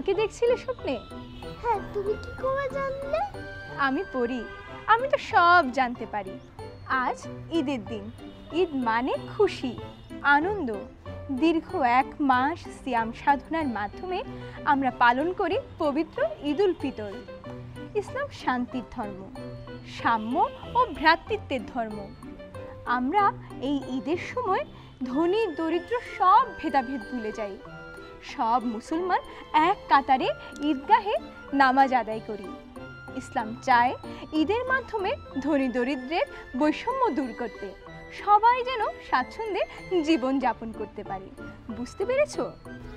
আমাকে দেখছিলে স্বপ্নে? হ্যাঁ, তুমি কি করে জানলে? আমি পড়ি, আমি তো সব জানতে পারি। আজ ঈদের দিন। ঈদ মানে খুশি, আনন্দ। দীর্ঘ 1 মাস সিয়াম সাধনার মাধ্যমে আমরা পালন করি পবিত্র ঈদ উল ফিতর। ইসলাম শান্তির ধর্ম, সাম্য ও ভ্রাতৃত্বের ধর্ম। আমরা এই ঈদের সময় ধনী দরিদ্র সব ভেদাভেদ ভুলে যাই। সব মুসলমান এক কাতারে ঈদগাহে নামাজ আদায় করি। ইসলাম চায় ঈদের মাধ্যমে ধনী দরিদ্রের বৈষম্য দূর করতে, সবাই যেন স্বাচ্ছন্দ্যে জীবন যাপন করতে পারে। বুঝতে পেরেছো?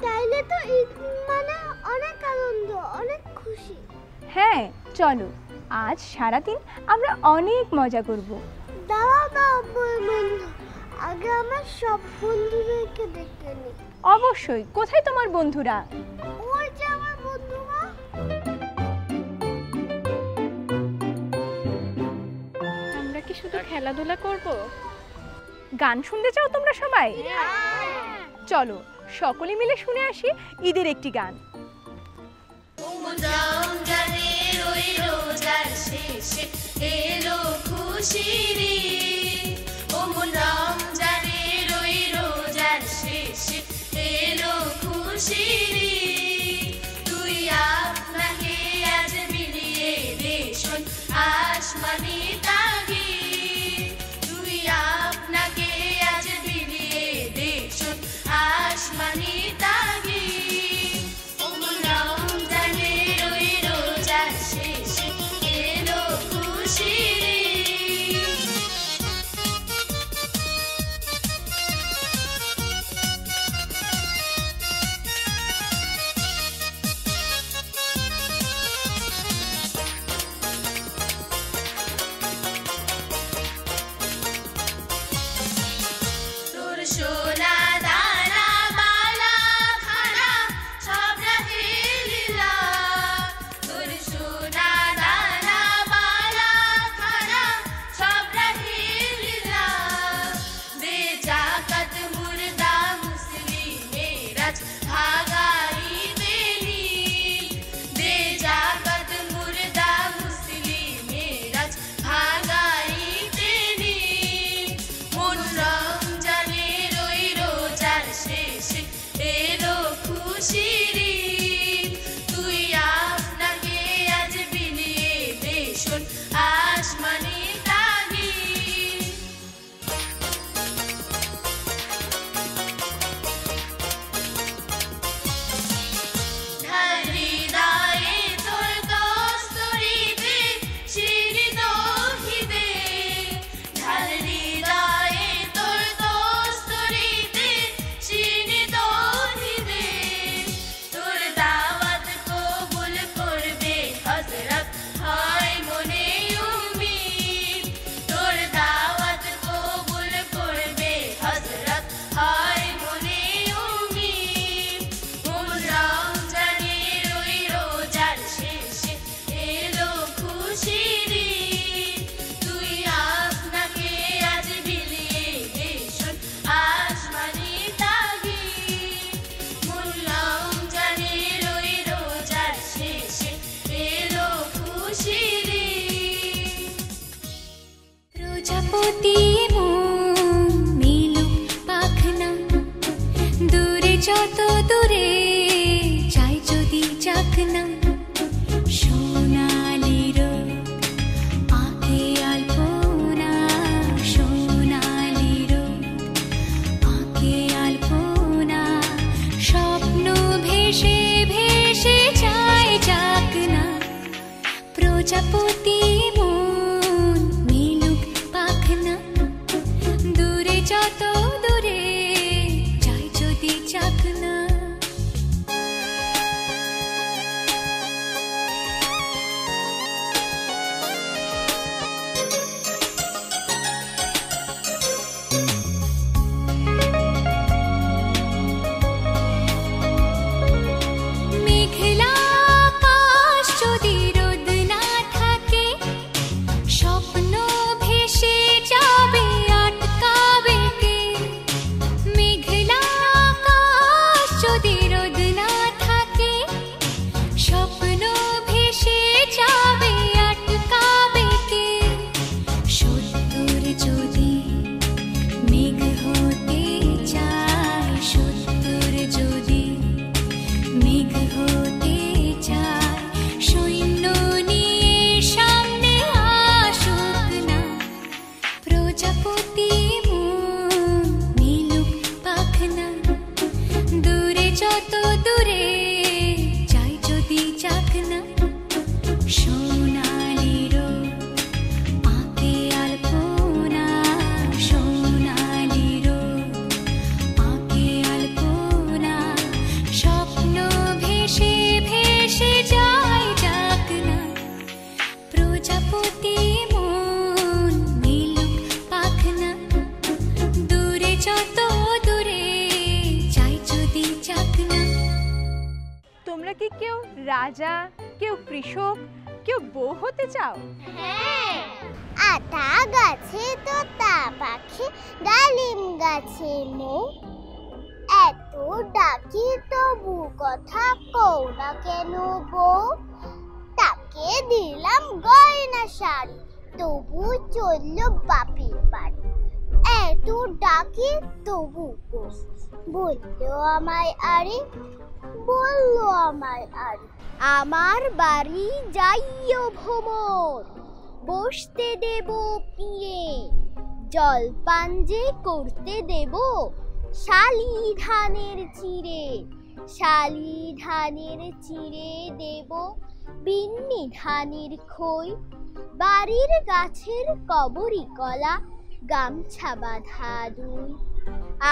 তাইলে তো ঈদ মানে অনেক আনন্দ, অনেক খুশি। হ্যাঁ, চলো আজ সারাদিন আমরা অনেক মজা করব। দাঁড়াও বন্ধু, আগে আমার সব বন্ধুদেরকে দেখতে নিই। অবশ্যই। কোথায় তোমার বন্ধুরা? ওই যে আমার বন্ধুরা। আমরা কি শুধু খেলাধুলা করব? গান শুনতে চাও তোমরা সবাই? চলো সকলে মিলে শুনে আসি ঈদের একটি গান। রমজানের ওই রোজার শেষে এলো খুশির ঈদ। রমজানের ওই রোজার শেষে এলো খুশির ঈদ। তুই আপনাকে আজ মিলিয়ে দে শোন আসমানি তাগিদ। তুই আপনাকে আজ মিলিয়ে দে শোন আসমানি তাগিদ। রমজানের ওই রোজার শেষে এলো খুশির ঈদ। তোর সোনা দানা বালা খানা সব রাহে লীলা। তোর সোনা দানা বালা খানা সব রাহে লীলা। দে জাকাত মুর্দা মুসলিমের আজ ভাগাই বেনি। দে জাকাত মুর্দা মুসলিমের আজ ভাগাই বেনি। মন রমজানের ওই রোজার শেষে এলো খুশির ঈদ। তুই আপনাকে আজ বিলিয়ে দে শোন আসমানি তাগিদ। ঢাল হৃদয়ে তোর কস্তুরীতে শিরি তৌহিদে। ঢাল হৃদয়ে তোর কস্তুরীতে শিরি তৌহিদে। তোর দাওয়াত কবুল করবে হযরত হয় মনে উম্মীদ। তোর দাওয়াত কবুল করবে হযরত হয় মনে উম্মীদ। রমজানের ওই রোজার শেষে এলো খুশির ঈদ। তুই আপনাকে আজ বিলিয়ে দে শোন আসমানি তাগিদ। রমজানের ওই রোজার শেষে এলো খুশির ঈদ। প্রজাপতি মন মিলুক পাখনা, দূরে যত দূরে যাই যদি যাক না। সোনালি রোদ আঁকে আলপনা, সোনালি রোদ আঁকে আলপনা। স্বপ্ন ভেসে ভেসে যায় যাক না। প্রজাপতি মন মিলুক পাখনা, দূরে যত দূরে যাই যদি যাক না। মেঘলা আকাশ যদি রোদ না থাকে, স্বপ্ন ভেসে যাবে আটকাবে কে? রাজা, কেউ কৃষক, কেউ বউ হতে চাও? হ্যাঁ। আতা গাছে তোতা পাখি, ডালিম গাছে মৌ, এত ডাকি তবু কথা কও না কেন বউ? তাকে দিলাম গয়না শাড়ি, তবু চললো বাপের বাড়ি। এত ডাকি তবু বললো আমায় আরে, বললো আমায় আরে। আমার বাড়ি যাইও ভ্রমর, বসতে দেব পিয়ে, জলপান যে করতে দেব শালি ধানের চিড়ে, শালি ধানের চিড়ে দেব বিন্নি ধানের খই, বাড়ির গাছের কবরি কলা গামছা বাঁধা দুই,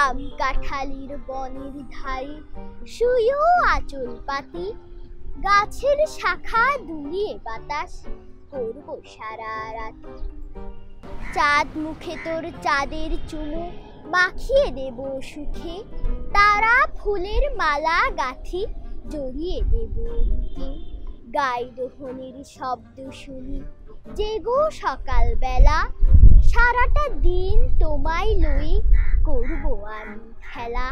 আম কাঁঠালির বনের ধারে শুয়েও আঁচল পাতি, গাছের শাখা দুলিয়ে বাতাস করব সারা রাতি। চাঁদ মুখে তোর চাঁদের চুমু মাখিয়ে দেব সুখে, তারা ফুলের মালা গাঁথি জড়িয়ে দেব বুকে, গাই দোহনের শব্দ শুনি জেগো সকাল বেলা, সারাটা দিন তোমায় লই করব আমি খেলা।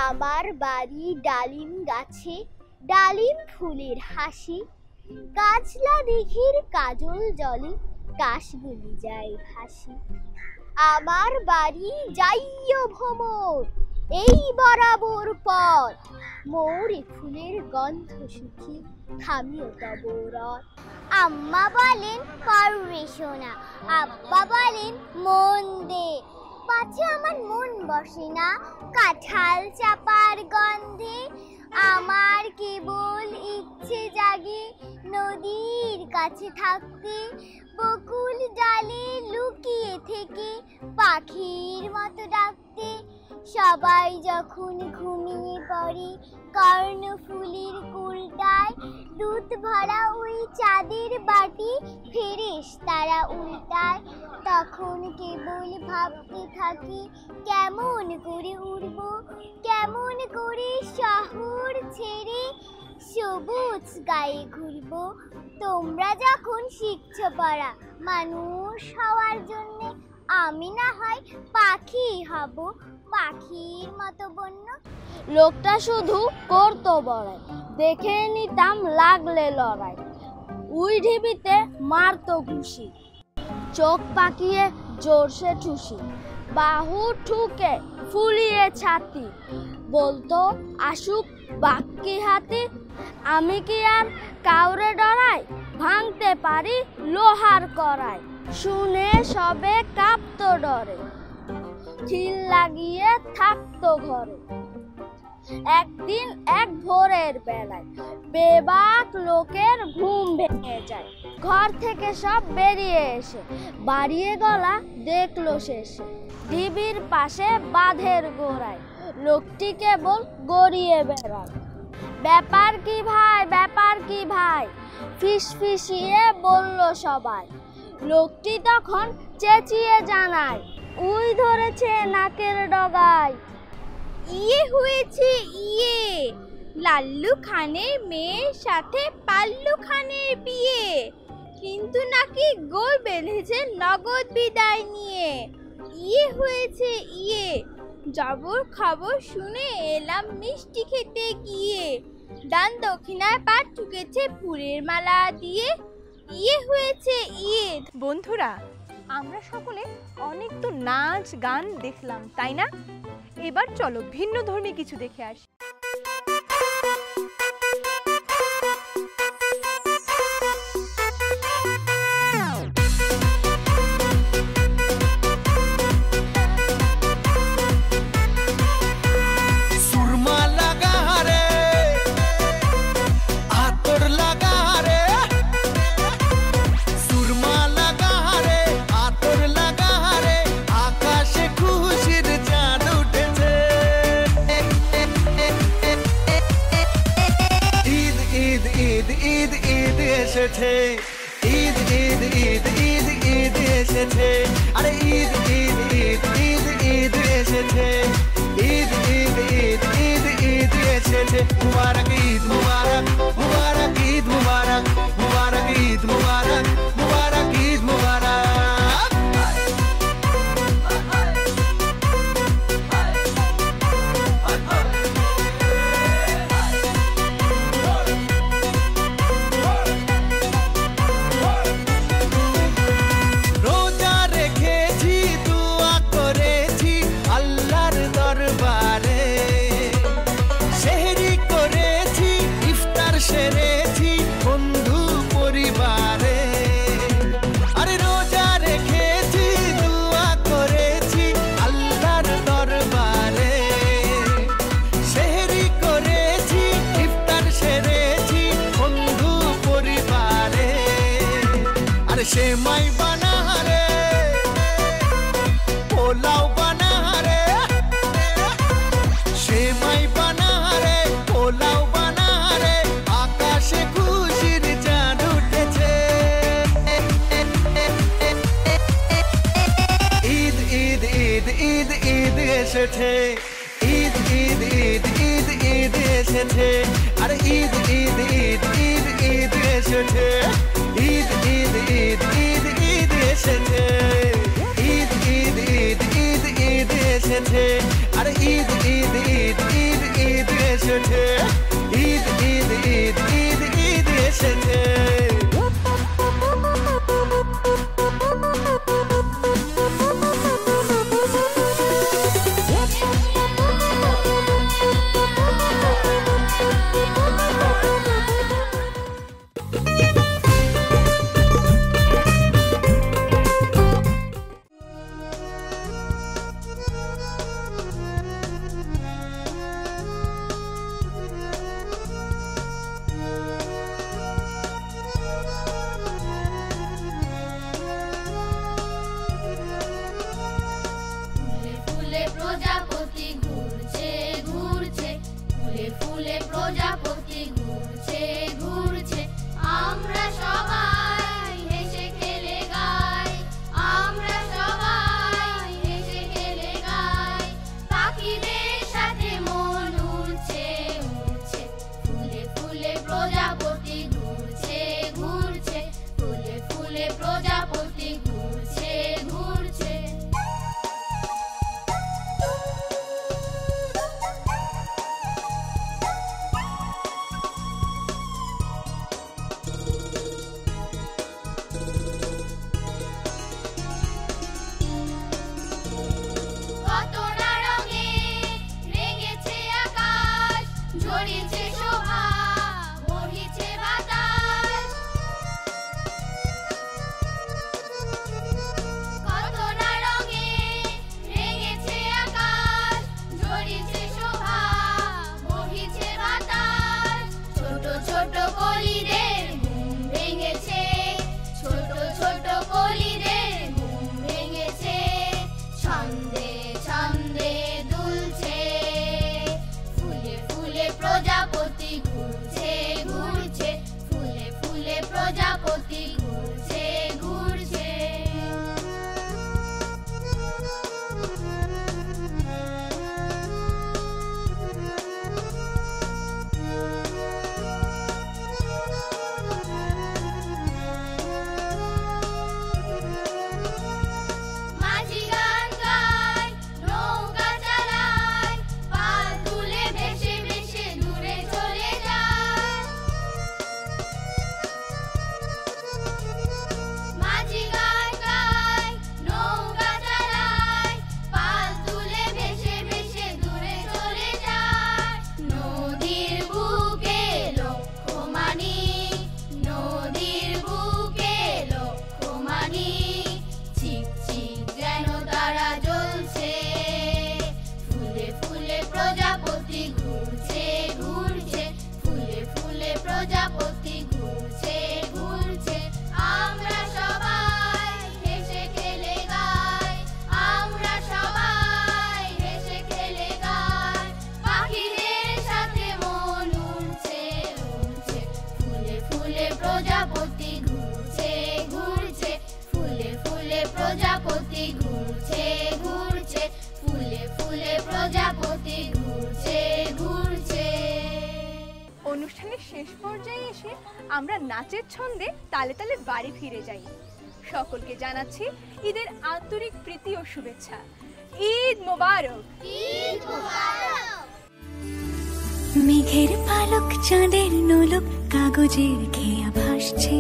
আমার বাড়ি ডালিম গাছে, ডালিম ফুলের হাসি, কাজলা দিঘির কাজল জলে কাশগুলি যায় ভাসি। আমার বাড়ি যাইও ভ্রমর, এই বরাবর পথ, মৌরি ফুলের গন্ধ সুখী থামিও তব রথ। আম্মা বলেন পারবে শোনা, আব্বা বলেন মন দে, পাছে আমার মন বসে না কাঁঠাল চাপার গন্ধে। আমার কেবল ইচ্ছে জাগে নদীর কাছে থাকতে, বকুল ডালে লুকিয়ে থেকে পাখির মতো ডাকতে। সবাই যখন ঘুমিয়ে পড়ে কর্ণফুলীর কুলটায়, দুধ ভরা ওই চাঁদের বাটি ফেরেশতারা উল্টায়, তখন কেবল ভাবতে থাকি কেমন করে উড়ব, কেমন করে শহর ছেড়ে সবুজ গায়ে ঘুরব। তোমরা যখন শিখছো পড়া মানুষ হওয়ার জন্য, আমি না হয় পাখি হব পাখির মতো বন্য। লোকটা শুধু করতো বড়াই, দেখে নিতাম লাগলে লড়াই, উই ঢিবিতে মারতো ঘুষি, চোখ পাকিয়ে জোরসে ঠুসি, বাহু ঠুকে ফুলিয়ে ছাতি, বলতো আসুক বাক্কি হাতি। আমি কি আর কাউরে ডরাই, ভাঙতে পারি লোহার কড়াই, শুনে সবে কাঁপতো ডরে, খিল লাগিয়ে থাকতো ঘরে। একদিন এক ভোরের বেলায় বেবাক লোকের ঘুম ভেঙে যায়, ঘর থেকে সব বেরিয়ে এসে বাড়িয়ে গলা দেখলো শেষে, ঢিবির পাশে বাঁধের গোড়ায় লোকটি কেবল গড়িয়ে বেড়ায়। ব্যাপার কি ভাই, ব্যাপার কি ভাই, ফিসফিসিয়ে বলল সবাই। লোকটি তখন চেঁচিয়ে জানায়, উই ধরেছে নাকের ডগায়। ইয়ে হয়েছে ইয়ে, লাল্লু খানের মেয়ের সাথে পাল্লু খানের বিয়ে, কিন্তু নাকি গোল বেঁধেছে নগদ বিদায় নিয়ে। ইয়ে হয়েছে ইয়ে, জবর খবর শুনে এলাম মিষ্টি খেতে গিয়ে, দান দক্ষিণায় পাট চুকেছে ফুলের মালা দিয়ে। ইয়ে হয়েছে ইয়ে। বন্ধুরা, আমরা সকলে অনেক তো নাচ গান দেখলাম, তাই না? এবার চলো ভিন্ন ধর্মী কিছু দেখে আসি। এসেছে ঈদ ঈদ ঈদ ঈদ ঈদ এসেছে, আরে ঈদ ঈদ ঈদ ঈদ ঈদ এসেছে, ঈদ ঈদ ঈদ ঈদ ঈদ ঈদ এসেছে মুবারক ঈদ মুবারক মুবারক ঈদ মুবারক মুবারক ঈদ মুবারক মুবারক ঈদ মুবারক রোজা রেখেছি দোয়া করেছি আল্লাহর দরবারে সেহরি করেছি ইফতার সেরেছি বন্ধু পরিবারে আরে রোজা রেখেছি দোয়া করেছি আল্লাহর দরবারে সেহরি করেছি ইফতার সেরেছি বন্ধু পরিবারে আরে সেমাই বানা রে পোলাও বানা রে সেমাই বানা রে পোলাও বানা রে আকাশে খুশির চাঁদ উঠেছে ঈদ ঈদ ঈদ ঈদ ঈদ এসেছে ঈদ ঈদ ঈদ ঈদ ঈদ এসেছে আরে ঈদ ঈদ ঈদ ঈদ ঈদ এসেছে ঈদ ঈদ ঈদ ঈদ ঈদ এসেছে ঈদ ঈদ ঈদ ঈদ ঈদ এসেছে আরে ঈদ ঈদ ঈদ ঈদ ঈদ এসেছে ঈদ ঈদ ঈদ ঈদ ঈদ এসেছে ফুলে ফুলে প্রজাপতি ঘুরছে ঘুরছে ফুলে ফুলে প্রজাপতি ঘুরছে ঘুরছে আমরা সবাই হেসে খেলে গাই আমরা সবাই হেসে খেলে গাই পাখিদের সাথে মন উড়ছে উড়ছে ফুলে ফুলে প্রজাপতি ঘুরছে ঘুরছে ফুলে ফুলে প্রজাপতি ঘুরছে ঘুরছে কত না রঙে রেঙেছে আকাশ ঝরেছে শোভা বহিছে বাতাস কত না রঙে রেঙেছে আকাশ ঝরেছে শোভা বহিছে বাতাস ছোট ছোট কলিদের ঘুম ভেঙেছে ছোট ছোট কলিদের ঘুম ভেঙেছে ছন্দে ছন্দে দুলছে ফুলে ফুলে প্রজাপতি ঘুরছে ঘুরছে ফুলে ফুলে প্রজাপতি ঘুরছে ঘুরছে মাঝি গান গায় নৌকা চালায় পাল তুলে ভেসে ভেসে দূরে চলে যায় শেষ পর্যায়ে এসে আমরা নাচের ছন্দে তালে তালে বাড়ি ফিরে যাই। সকলকে জানাচ্ছি ঈদের আন্তরিক প্রীতি ও শুভেচ্ছা। ঈদ মোবারক। ঈদ মোবারক। মেঘের পালক চাঁদের নোলক কাগজের খেয়া ভাসছে,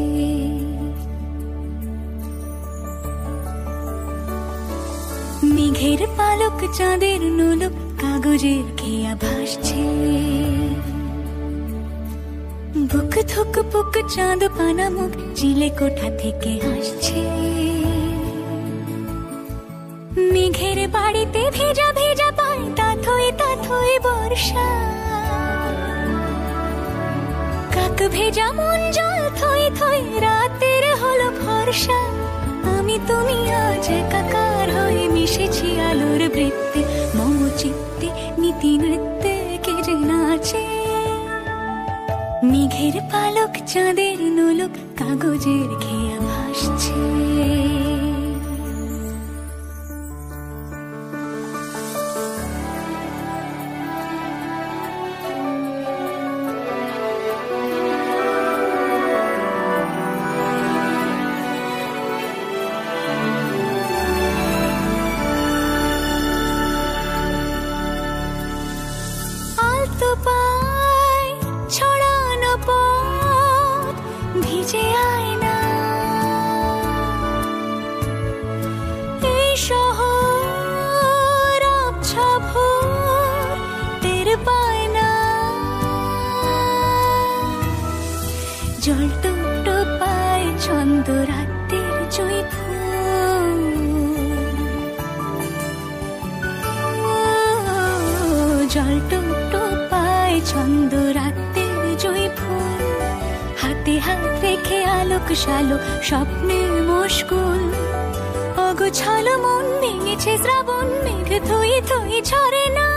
মেঘের পালক চাঁদের নোলক কাগজের খেয়া ভাসছে। বুক থুক পুক চাঁদ পানা মুখ চিলে কোঠা থেকে হাসছে। মেঘের বাড়িতে ভেজা ভেজা পায় তাথই বর্ষা। কাক ভেজা মন জল থই থই রাতের হলো ভরসা। আমি তুমি আজ একাকার হয়ে মিশেছি আলোর বৃত্তে, মম চিত্তে নীতি নৃত্যে কে যে নাচে। মেঘের পালক চাঁদের নোলক কাগজের খেয়া ভাসছে। আলতো পায় ছড়ানো পথ ভিজে আয়না, এই শহর আবছা ভোর টের পায় না। জল টুকটো পায় ছন্দ রাতের জয় ফুল, জল টুকটো পায় ছন্দ রাতের জয় ফুল। হাতে হাত রেখে আলোক শালো স্বপ্নের মশগুল। অগোছালো মন ভেঙেছে শ্রাবণ মেঘ থই থই ঝরে না।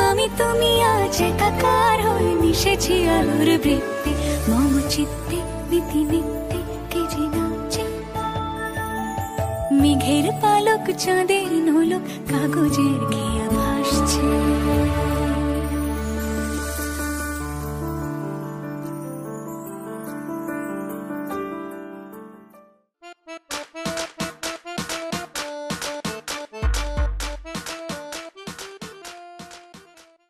আমি তুমি আজ একাকার হয়ে মিশেছি আলোর বৃত্তে, মম চিত্তে নীতি নিত্যে কে যে নাচে। মেঘের পালক চাঁদের নোলক কাগজে